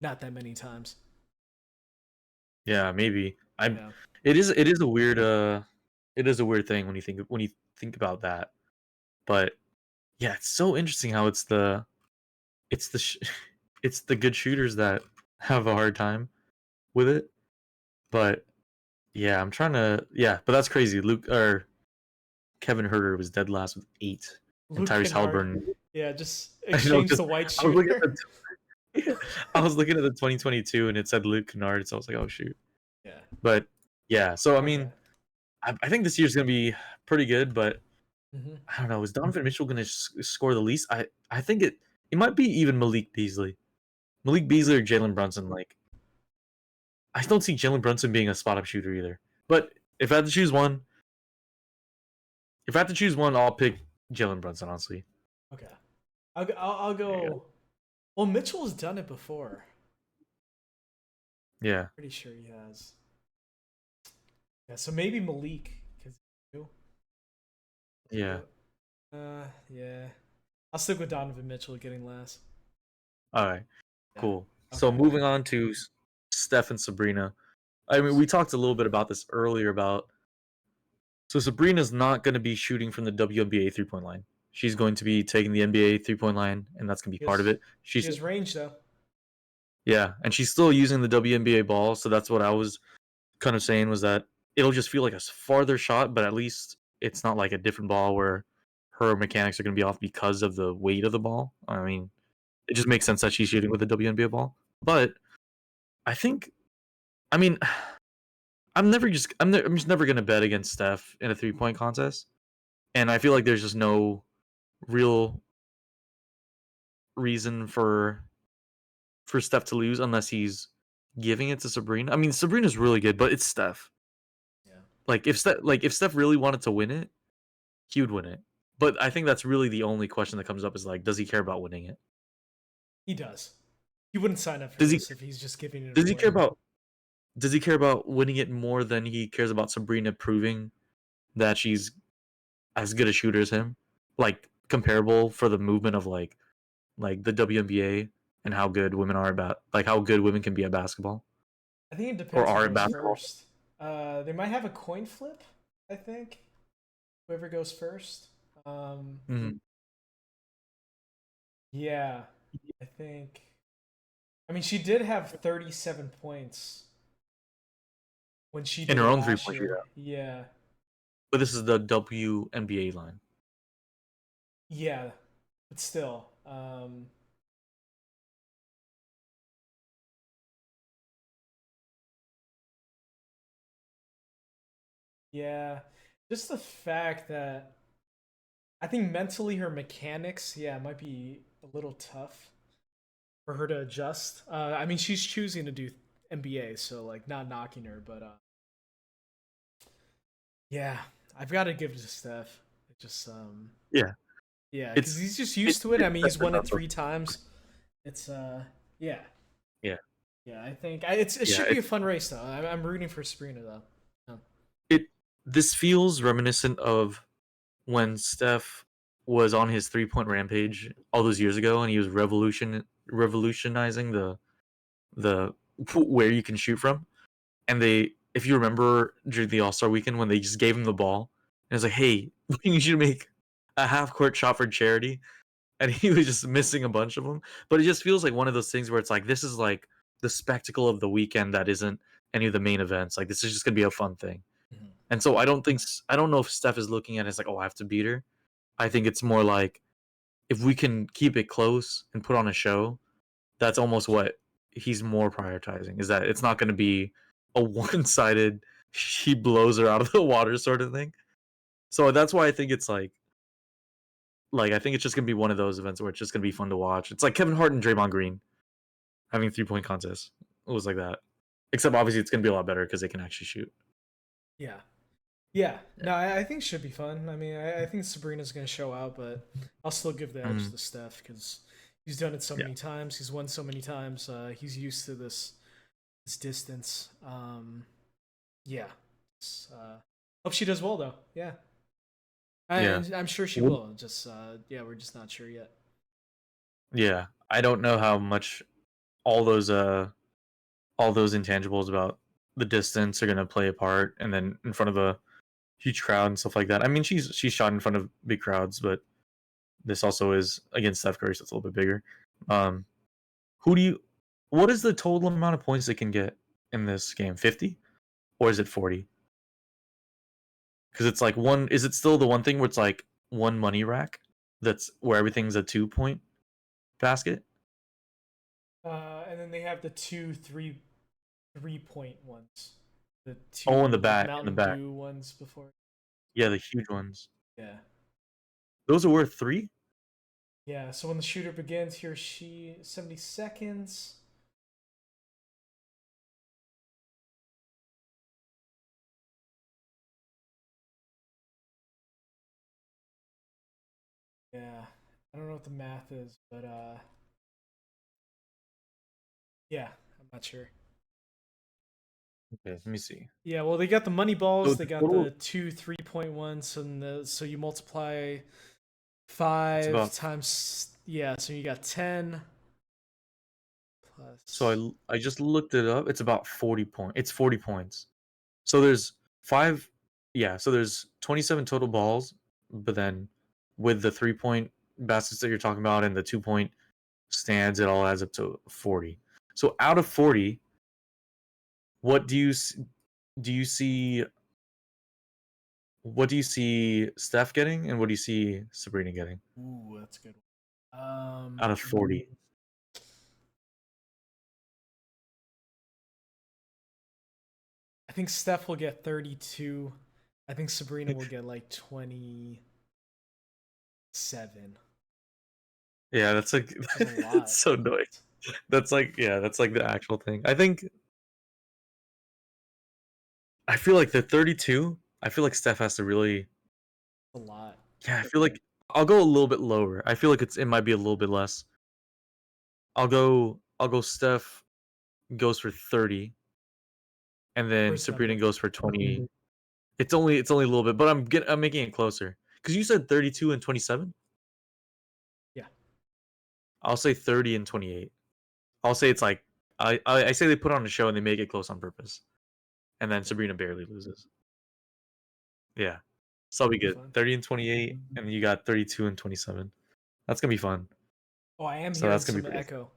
not that many times. Yeah, maybe. I'm Yeah. it is a weird it is a weird thing when you think about that. But yeah, it's so interesting how it's the it's the good shooters that have a hard time with it. But yeah, I'm trying to yeah, but that's crazy. Luke or Kevin Herter was dead last with 8 and Luke Tyrese Kennard, Halliburton. yeah, just I know exchange just the white I was looking at shooter. I was looking at the 2022 and it said Luke Kennard, so I was like, "Oh shoot." Yeah. But yeah, so I Okay. mean, I think this year's gonna be pretty good, but Hmm. I don't know. Is Donovan Mitchell gonna score the least? I think it might be even Malik Beasley, Malik Beasley or Jalen Brunson. Like I don't see Jalen Brunson being a spot up shooter either. But if I had to choose one, if I had to choose one, I'll pick Jalen Brunson. Honestly, Okay. I'll yeah, go. Well, Mitchell's done it before. yeah, Pretty sure he has. Yeah. So maybe Malik because. yeah. Yeah. I'll stick with Donovan Mitchell getting last. All right, Yeah. cool. So Okay. moving on to Steph and Sabrina. I mean, we talked a little bit about this earlier about so Sabrina's not going to be shooting from the WNBA 3-point line. She's going to be taking the NBA 3-point line, and that's going to be part of it. She has range though. Yeah, and she's still using the WNBA ball, so that's what I was kind of saying was that it'll just feel like a farther shot, but at least it's not like a different ball where her mechanics are going to be off because of the weight of the ball. I mean, it just makes sense that she's shooting with the WNBA ball. But I think, I mean, I'm just never going to bet against Steph in a 3-point contest, and I feel like there's just no real reason for Steph to lose unless he's giving it to Sabrina. I mean, Sabrina's really good, but it's Steph. Yeah. Like if Steph really wanted to win it, he would win it. But I think that's really the only question that comes up is like, does he care about winning it? He does. He wouldn't sign up for Does he this if he's just giving it does he care away. about does he care about winning it more than he cares about Sabrina proving that she's as good a shooter as him? Like comparable for the movement of like the WNBA and how good women are about like how good women can be at basketball I think it or depends who are at goes basketball. first. They might have a coin flip. I think whoever goes first. Um, Mhm. yeah, I think. I mean, she did have 37 points when she In did her it own last 3-point year. shootout. Yeah, But this is the WNBA line. yeah, but still. Yeah, just the fact that I think mentally her mechanics, yeah, it might be a little tough for her to adjust. I mean, she's choosing to do NBA, so like not knocking her, but yeah, I've got to give it to Steph. It just Yeah, yeah, because it's he's just it's used to it. I it's mean, he's Steph won it enough. 3 times. It's yeah, Yeah, yeah. I think it yeah. should be a fun race though. I'm rooting for Sabrina though. Yeah. It this feels reminiscent of when Steph was on his 3-point rampage all those years ago, and he was revolutionizing the where you can shoot from. And they, if you remember during the All Star weekend when they just gave him the ball and it's like, hey, we need you to make a half court shot for charity, and he was just missing a bunch of them. But it just feels like one of those things where it's like this is like the spectacle of the weekend that isn't any of the main events. Like this is just gonna be a fun thing. Mhm. And so I don't know if Steph is looking at it as like, oh, I have to beat her. I think it's more like if we can keep it close and put on a show, that's almost what he's more prioritizing. Is that it's not going to be a one-sided he blows her out of the water sort of thing. So that's why I think it's like I think it's just gonna be one of those events where it's just gonna be fun to watch. It's like Kevin Hart and Draymond Green having 3-point contests. It was like that. Except obviously it's gonna be a lot better because they can actually shoot. Yeah. Yeah. No, I think it should be fun. I mean, I think Sabrina's going to show out, but I'll still give the edge Mhm. to Steph because he's done it so Yeah. many times. He's won so many times. He's used to this distance. Yeah. Hope she does well though. Yeah. Yeah. I'm sure she What- will. Just yeah, we're just not sure yet. Yeah. I don't know how much all those intangibles about the distance are gonna play a part, and then in front of a huge crowd and stuff like that. I mean, she's shot in front of big crowds, but this also is against Steph Curry, so it's a little bit bigger. Um, who do you? What is the total amount of points they can get in this game? 50, or is it 40? Because it's like one. Is it still the one thing where it's like one money rack? That's where everything's a 2-point basket. And then they have the 3-point ones. The Oh, in two the back, in the Mountain back. Dew ones before. Yeah, the huge ones. Yeah. Those are worth 3. Yeah, so when the shooter begins, he or she 70 seconds. Yeah. I don't know what the math is, but yeah, I'm not sure. Okay, let me see. Yeah, well they got the money So balls, they the got total, the 2 3-point ones, and so you multiply it's 5 about. times, yeah, so you got 10 So plus. I just looked it up. It's about 40 points. It's 40 points. So there's 5. Yeah. So there's 27 total balls, but then with the 3-point baskets that you're talking about and the 2-point stands, it all adds up to 40. So out of 40, what do you see? What do you see Steph getting, and what do you see Sabrina getting Ooh, that's a good one. out of 40? I think Steph will get 32. I think Sabrina will get like 27. Yeah, that's like Which is a lot. it's so annoying. That's like that's like the actual thing. I feel like the 32. I feel like Steph has to really. A lot. Yeah, I feel like I'll go a little bit lower. I feel like it might be a little bit less. I'll go Steph goes for 30, and then First Sabrina number. goes for 20. It's only a little bit, but I'm making it closer. Cuz you said 32 and 27? Yeah. I'll say 30 and 28. I'll say it's like I say they put on a show and they make it close on purpose. And then Sabrina barely loses. Yeah. So I'll be good. Fun. 30 and 28, and then you got 32 and 27. That's gonna be fun. Oh, I am So hearing that's gonna be some pretty fun. echo.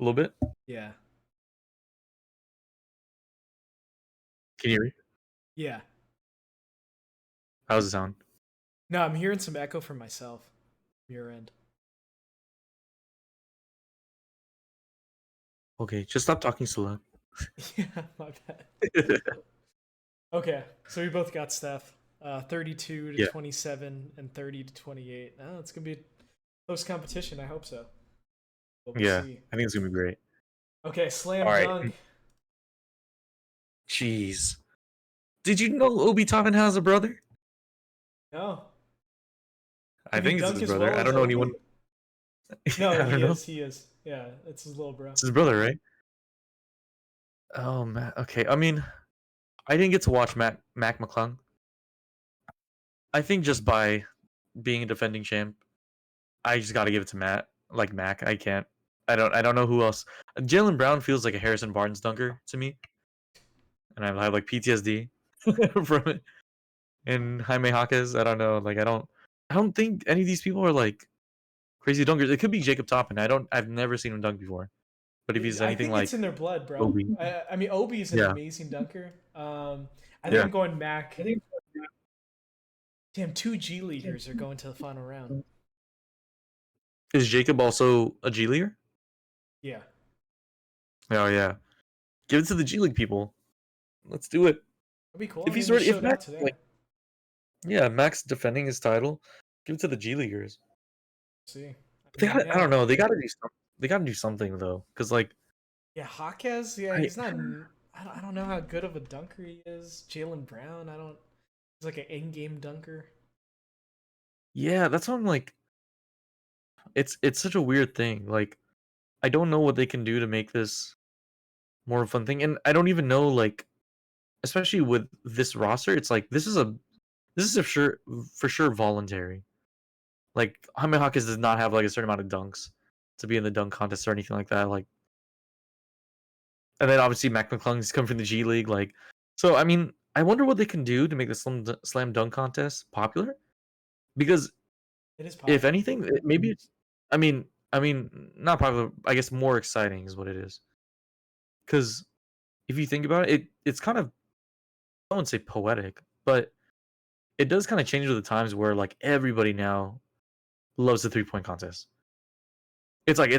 A little bit. Yeah. Can you hear me? Yeah. How's it sound? No, I'm hearing some echo from myself. From your end. Okay, just stop talking so loud. Yeah, my bad. Okay, so we both got Steph. 32 to Yeah. 27 and 30 to 28. Oh, it's gonna be a close competition. I hope so. But we'll Yeah, see. I think it's gonna be great. Okay, slam All right. dunk. Jeez. Did you know Obi Toppin has a brother? No. I Can he think it's dunk his as brother. well I as don't know Obi? anyone. No, I don't he know. is. He is. Yeah, it's his little bro. It's his brother, right? Oh man. Okay. I mean, I didn't get to watch Mac McClung. I think just by being a defending champ, I just got to give it to Matt. Like Mac, I can't. I don't know who else. Jalen Brown feels like a Harrison Barnes dunker to me, and I have like PTSD from it. And Jaime Jaquez, I don't know. Like I don't. I don't think any of these people are like crazy dunkers. It could be Jacob Toppin. I've never seen him dunk before. But if he's I anything think it's like in their blood, bro. Obi, I mean, Obi is an yeah, amazing dunker. I think yeah. I'm going Mac. Damn, two G Leaguers are going to the final round. Is Jacob also a G Leaguer? Yeah. Oh yeah. Give it to the G League people. Let's do it. That'd be cool. If I mean, he's they already, if showed out Max today. like, yeah, Max defending his title, give it to the G Leaguers. See. I They mean, got, I yeah. don't know. They got to do something. They got to do something though, because like, Yeah, Hawkes, yeah, I, he's not. I don't know how good of a dunker he is. Jalen Brown, I don't. He's like an in-game dunker. yeah, that's what I'm like. It's such a weird thing. Like, I don't know what they can do to make this more of a fun thing, and I don't even know like, especially with this roster, it's like this is a for sure voluntary. Like, Jaime Hawkins does not have like a certain amount of dunks to be in the dunk contest or anything like that. Like, and then obviously Mac McClung's come from the G League. Like, so I mean, I wonder what they can do to make the slam dunk contest popular. Because It is if popular. anything, maybe it's. I mean, not popular. I guess more exciting is what it is. Because if you think about it, it's kind of, I wouldn't say poetic, but it does kind of change with the times where like everybody now loves the 3 point contest. It's like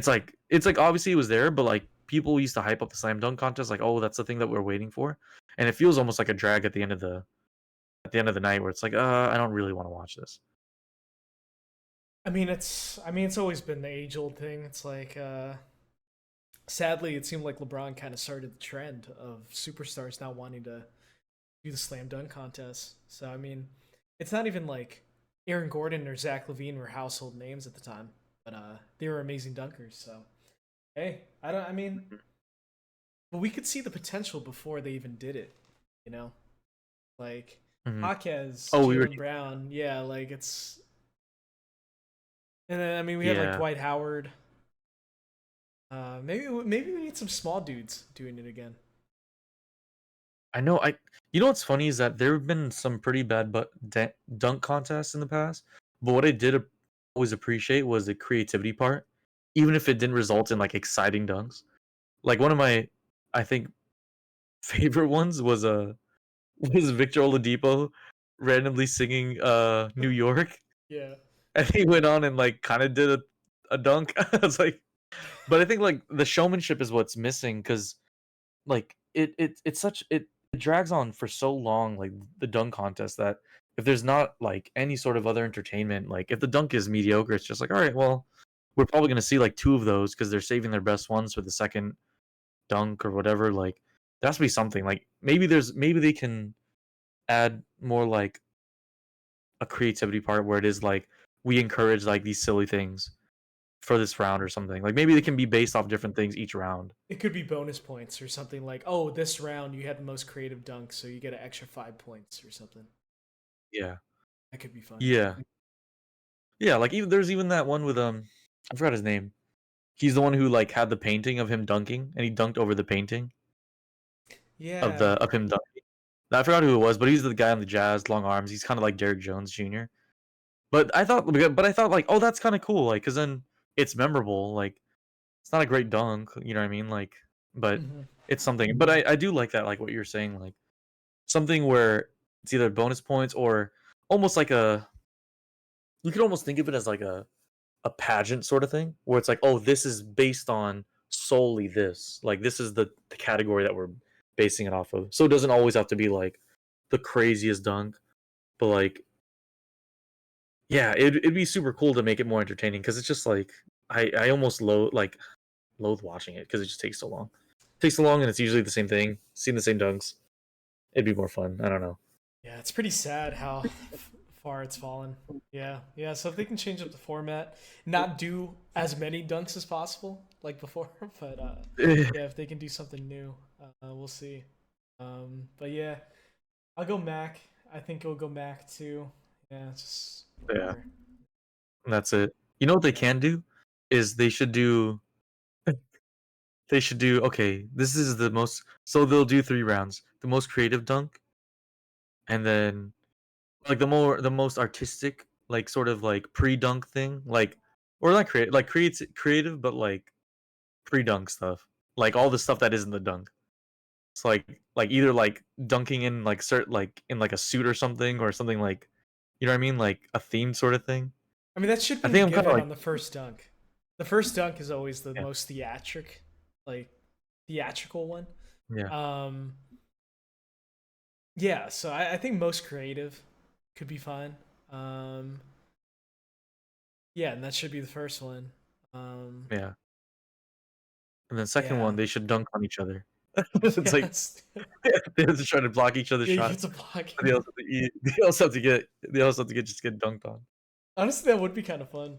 obviously it was there, but like people used to hype up the slam dunk contest, like, oh, that's the thing that we're waiting for, and it feels almost like a drag at the end of the night where it's like, I don't really want to watch this. I mean, it's always been the age-old thing. It's like, sadly, it seemed like LeBron kind of started the trend of superstars not wanting to do the slam dunk contest. So I mean, it's not even like Aaron Gordon or Zach Levine were household names at the time, but they were amazing dunkers. So hey, I don't. I mean, but we could see the potential before they even did it. You know, like Mhm. Jaquez, Oh, we were, Jalen Brown. Yeah, like it's. And then I mean, we had like yeah. Dwight Howard. Maybe we need some small dudes doing it again. I know. You know what's funny is that there have been some pretty bad dunk contests in the past, but what I did always appreciate was the creativity part, even if it didn't result in like exciting dunks. Like one of my, I think, favorite ones was Victor Oladipo randomly singing New York, Yeah. and he went on and like kind of did a dunk. I was like, but I think like the showmanship is what's missing because like it's such it drags on for so long, like the dunk contest, that if there's not like any sort of other entertainment, like if the dunk is mediocre, it's just like, all right, well, we're probably gonna see like two of those because they're saving their best ones for the second dunk or whatever. Like there has to be something. Like maybe they can add more like a creativity part where it is like we encourage like these silly things for this round or something. Like maybe they can be based off different things each round. It could be bonus points or something like, oh, this round you had the most creative dunk, so you get an extra 5 points or something. Yeah. That could be fun. Yeah. Yeah, like even there's even that one with I forgot his name. He's the one who like had the painting of him dunking and he dunked over the painting Yeah. of him dunking. I forgot who it was, but he's the guy on the Jazz, long arms. He's kind of like Derrick Jones Jr. But I thought like, oh, that's kind of cool, like, cause then it's memorable. Like, it's not a great dunk, you know what I mean? Like, but Hmm. it's something. But I do like that, like what you're saying, like something where it's either bonus points or almost like you could almost think of it as like a pageant sort of thing, where it's like, oh, this is based on solely this. Like, this is the category that we're basing it off of. So it doesn't always have to be like the craziest dunk, but like yeah, it'd be super cool to make it more entertaining because it's just like I almost loathe watching it because it just takes so long. It takes so long, and it's usually the same thing, seeing the same dunks. It'd be more fun. I don't know. Yeah, it's pretty sad how far it's fallen. Yeah, yeah. So if they can change up the format, not do as many dunks as possible like before, but yeah, if they can do something new, we'll see. But yeah, I'll go Mac. I think it'll go Mac too. Yeah, it's just Yeah, whatever. that's it. You know what they Yeah. can do is they should do okay, this is the most, so they'll do 3 rounds. The most creative dunk, and then like the most artistic like sort of like pre-dunk thing, like or not create like creates creative, but like pre-dunk stuff, like all the stuff that isn't the dunk. It's like either like dunking in like like in like a suit or something like, you know what I mean, like a themed sort of thing. I mean, that should I be a think I'm kind of given like on the first dunk. The first dunk is always the yeah most like theatrical one. yeah Um, yeah, so I think most creative could be fine. Um, yeah, and that should be the first one. Um, yeah. And then second yeah, one, they should dunk on each other. It's like yes, they have to try to block each other's yeah, you get shots. to block. They also have to eat. They also have to get. They also have to get dunked on. Honestly, that would be kind of fun.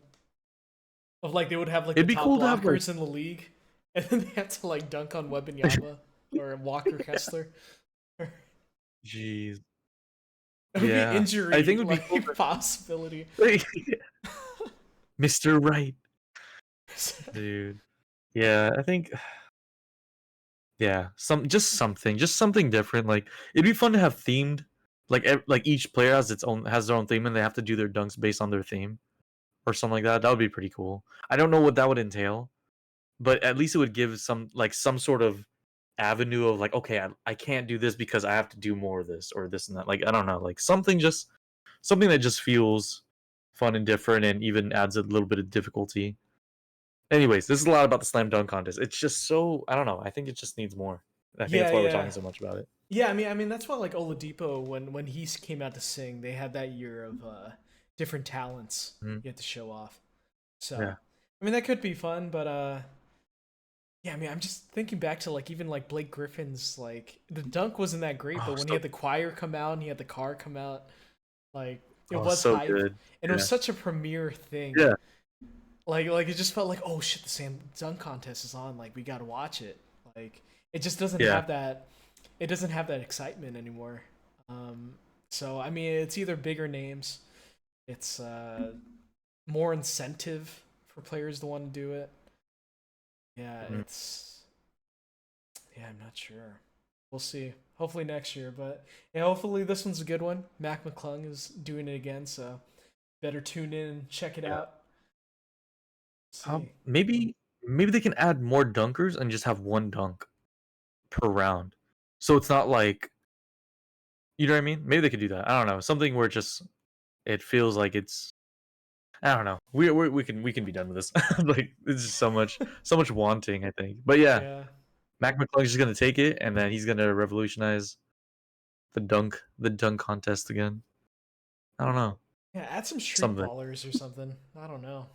Of like they would have like the It'd be top cool to have like, blockers in the league, and then they have to like dunk on Wembanyama or Walker Kessler. It jeez, would be yeah. I injury think it would be cool like possibility. to, Mr. Right, dude. Yeah, I think yeah, just something different. Like it'd be fun to have themed, like like each player has their own theme, and they have to do their dunks based on their theme or something like that. That would be pretty cool. I don't know what that would entail, but at least it would give some sort of avenue of like, okay, I can't do this because I have to do more of this or this and that. Like I don't know, like something that just feels fun and different and even adds a little bit of difficulty. Anyways, this is a lot about the slam dunk contest. It's just so I don't know. I think it just needs more. I think Yeah, that's why we're yeah, talking so much about it. yeah. I mean, that's why like Oladipo when he came out to sing, they had that year of different talents Mhm. you had to show off. So, Yeah. I mean, that could be fun, but yeah. I mean, I'm just thinking back to like even like Blake Griffin's like the dunk wasn't that great, Oh, but when he so had the choir come out and he had the car come out, like it oh, was so hype, good. and it was Yeah. such a premiere thing. Yeah. Like it just felt like, oh shit, the Sam dunk contest is on. Like we gotta watch it. Like it just doesn't Yeah. have that. It doesn't have that excitement anymore. Um, so I mean, it's either bigger names, it's more incentive for players to want to do it. Yeah, Mhm. I'm not sure. We'll see. Hopefully next year, but yeah, hopefully this one's a good one. Mac McClung is doing it again, so better tune in and check it Yeah. out. See. Maybe they can add more dunkers and just have one dunk per round. So it's not like, you know what I mean? Maybe they could do that. I don't know. Something where just it feels like it's I don't know. We can be done with this. Like it's just so much wanting, I think. But yeah, Yeah. Mac McClung's just gonna take it and then he's gonna revolutionize the dunk contest again. I don't know. Yeah, add some street Something. ballers or something. I don't know.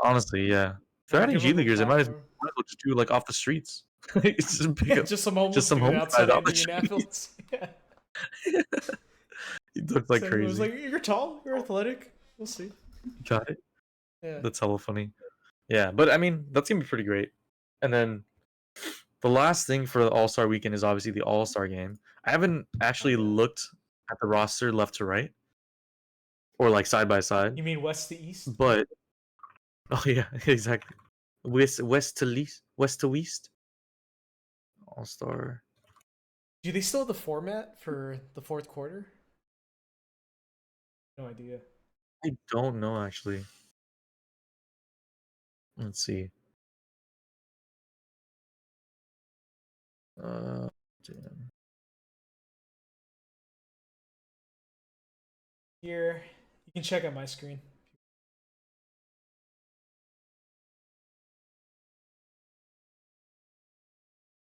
Honestly, yeah. If they're adding Give G them a Leaguers, they platform. might as well just do it like off the streets. It's just pick Yeah, up just some just homeless some dude homeless guys outside off the street. Indianapolis. Yeah. He looked like So it was crazy. like, you're tall, you're athletic. We'll see. Got it. Yeah. That's hella funny. Yeah, but I mean, that's gonna be pretty great. And then the last thing for the All Star weekend is obviously the All Star game. I haven't Oh actually yeah. looked at the roster left to right or like side by side, You mean west to east? but oh yeah, exactly. West to east. All Star. Do they still have the format for the fourth quarter? No idea. I don't know actually. Let's see. Uh, damn. Here, you can check out my screen.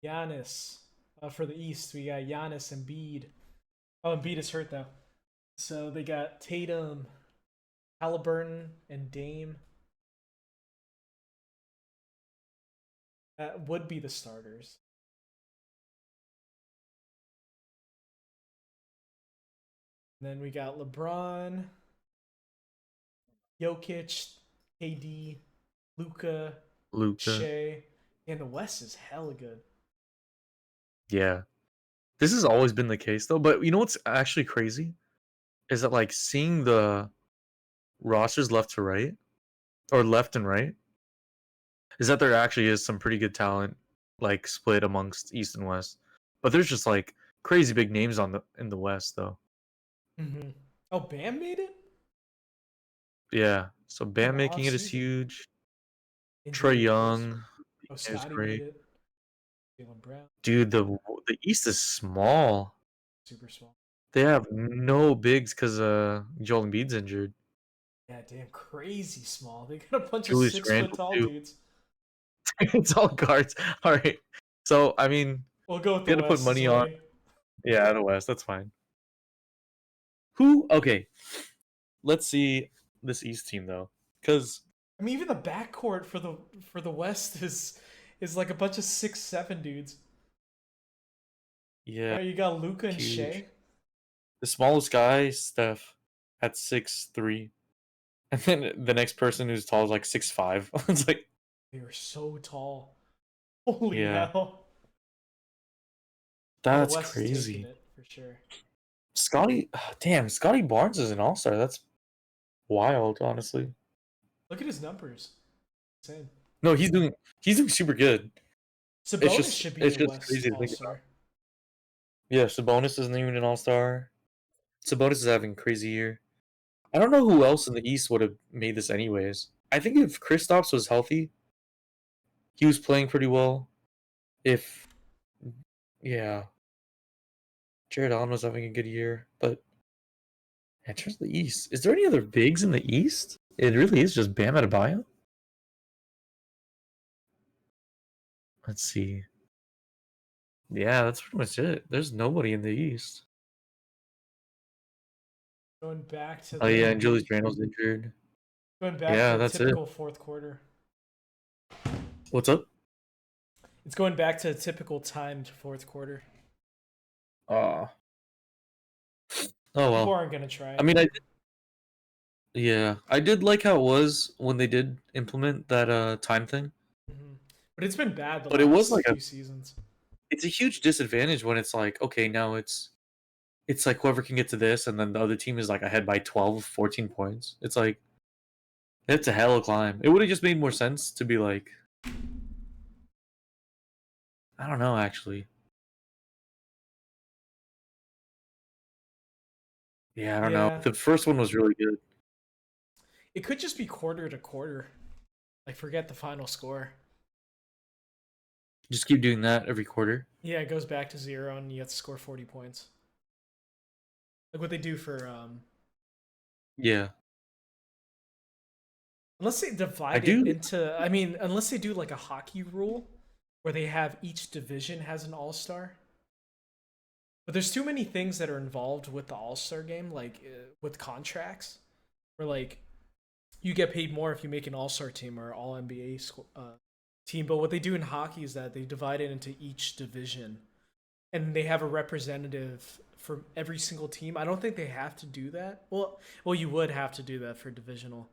Giannis. For the East, we got Giannis and Embiid. Oh, Embiid is hurt though. So they got Tatum, Halliburton, and Dame. That would be the starters. And then we got LeBron, Jokic, KD, Luca, Luca. Shea, and the West is hella good. Yeah. This has always been the case though, but you know what's actually crazy? Is that like seeing the rosters left to right or left and right is that there actually is some pretty good talent like split amongst East and West. But there's just like crazy big names on the in the West though. Mm-hmm. Oh, Bam made it? Yeah. So An Bam off making it is season. huge. Injured Trey reports. Young Oh, is Scotty made great. it. Jalen Brown, Dude, the East is small. super small. They have no bigs because Joel Embiid's injured. Yeah, damn, crazy small. They got a bunch of Julius 6 foot Randle tall too. dudes. It's all guards. All right. So I mean, We'll go with you the got to put West, is money on. Wayne. Yeah, the West. That's fine. Who? Okay. Let's see this East team though, because I mean, even the backcourt for the West is like a bunch of 6'7" dudes. yeah, Right, you got Luca and huge. Shea. The smallest guy, Steph, at 6'3", and then the next person who's tall is like 6'5". It's like, They were so tall. Holy yeah, hell! Yeah, the that's West is taking crazy. it for sure. Scotty, damn, Scotty Barnes is an all-star. That's wild, honestly. Look at his numbers. Insane. No, he's doing super good. It's Sabonis just should be it's a just West crazy to All think about. Star. Yeah, Sabonis isn't even an all-star. Sabonis is having a crazy year. I don't know who else in the East would have made this anyways. I think if Kristaps was healthy, he was playing pretty well. If yeah, Jared Allen was having a good year, but in terms of the East, is there any other bigs in the East? It really is just Bam Adebayo. Let's see. Yeah, that's pretty much it. There's nobody in the East. Going back to Oh yeah, the and Julius Randle's injured. going back Yeah, to that's it. typical fourth quarter. What's up? It's going back to a typical timed fourth quarter. Oh, oh People well. aren't gonna try I mean, it. I did like how it was when they did implement that time thing, But it's been bad the but it was last like few seasons. it's a huge disadvantage when it's like, okay, now it's like whoever can get to this, and then the other team is like ahead by 12, 14 points. It's like it's a hell of a climb. It would have just made more sense to be like, I don't know, actually. Yeah, I don't know. Yeah, The first one was really good. it could just be quarter to quarter. Like forget the final score. Just keep doing that every quarter. Yeah, it goes back to 0 and you have to score 40 points. Like what they do for Yeah, unless they I divide it do. into I mean, unless they do like a hockey rule where they have each division has an all-star. But there's too many things that are involved with the all-star game like with contracts where like you get paid more if you make an all-star team or all NBA team. But what they do in hockey is that they divide it into each division, and they have a representative for every single team. I don't think they have to do that. Well, you would have to do that for divisional,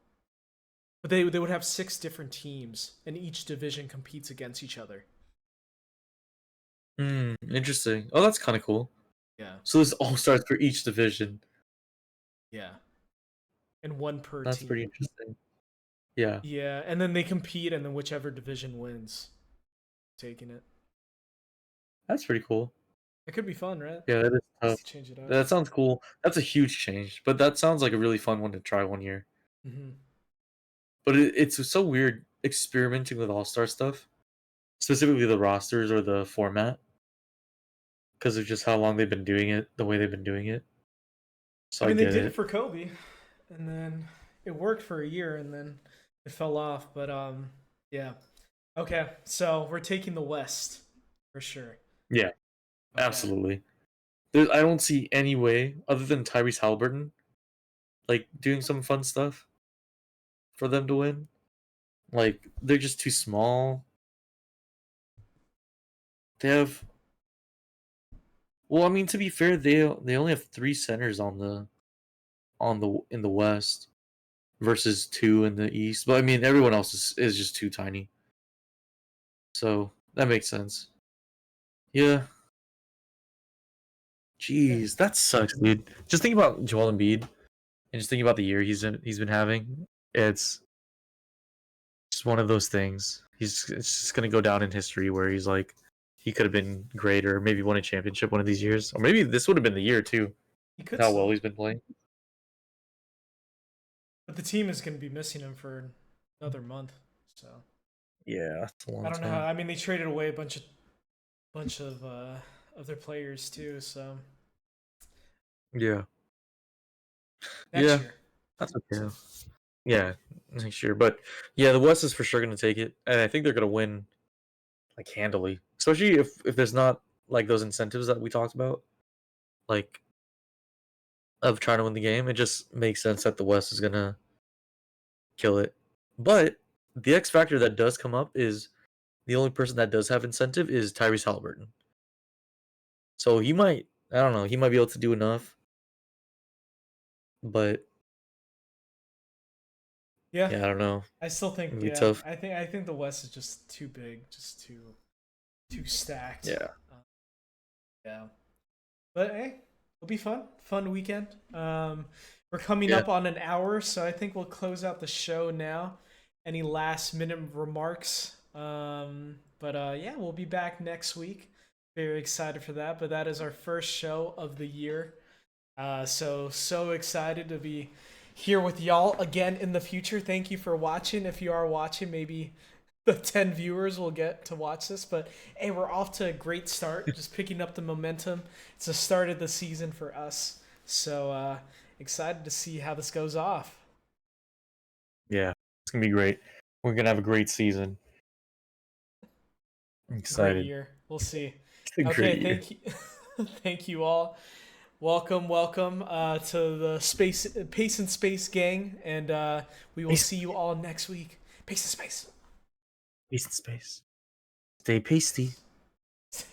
but they would have 6 different teams, and each division competes against each other. Interesting. Oh, that's kind of cool. Yeah, So this all starts for each division. yeah, and one per That's pretty team. interesting. Yeah, Yeah, and then they compete, and then whichever division wins, taking it. that's pretty cool. It could be fun, right? Yeah, that is tough. Just to change it up. That sounds cool. That's a huge change, but that sounds like a really fun one to try one year. Hmm. But it's so weird experimenting with All Star stuff, specifically the rosters or the format, because of just how long they've been doing it, the way they've been doing it. I So I mean, they get did it it. for Kobe, and then it worked for a year, and then it fell off. But yeah. Okay, so we're taking the West for sure. Yeah, Okay. absolutely. I don't see any way other than Tyrese Halliburton like doing some fun stuff for them to win. Like they're just too small. They have well, I mean to be fair, they only have 3 centers on the in the West versus 2 in the East. But I mean everyone else is just too tiny. So that makes sense. Yeah. Yeah. Jeez, that sucks, dude. Just think about Joel Embiid and just think about the year he's been having. It's just one of those things. It's just gonna go down in history where he's like he could have been great or maybe won a championship one of these years. Or maybe this would have been the year too, He with could how well still. he's been playing. But the team is going to be missing him for another month. So Yeah, it's a I long don't know how. time. I mean, they traded away a bunch of their players too. So Yeah. next Yeah, year. that's So okay. Yeah, next year. But yeah, the West is for sure gonna take it, and I think they're gonna win like handily. Especially if there's not like those incentives that we talked about, like of trying to win the game. It just makes sense that the West is gonna kill it. But the X factor that does come up is the only person that does have incentive is Tyrese Halliburton. So he might, I don't know, he might be able to do enough, but yeah, yeah, I don't know. I still think It'll be yeah. tough. I think the West is just too big, just too stacked. Yeah. Yeah. But hey, it'll be fun. Fun weekend. We're coming Yeah. up on an hour, so I think we'll close out the show now. Any last minute remarks? But yeah, we'll be back next week. Very excited for that. But that is our first show of the year. So excited to be here with y'all again in the future. Thank you for watching. If you are watching, maybe the 10 viewers will get to watch this. But hey, we're off to a great start, just picking up the momentum. It's the start of the season for us. So excited to see how this goes off. Yeah. It's gonna be great. We're gonna have a great season. I'm Great excited. year. We'll see. It's a Okay, great year. thank you. Thank you all. Welcome to the space pace and space gang, and we will Peace, see you all next week. Pace and space. peace in space. Stay pasty. Peace.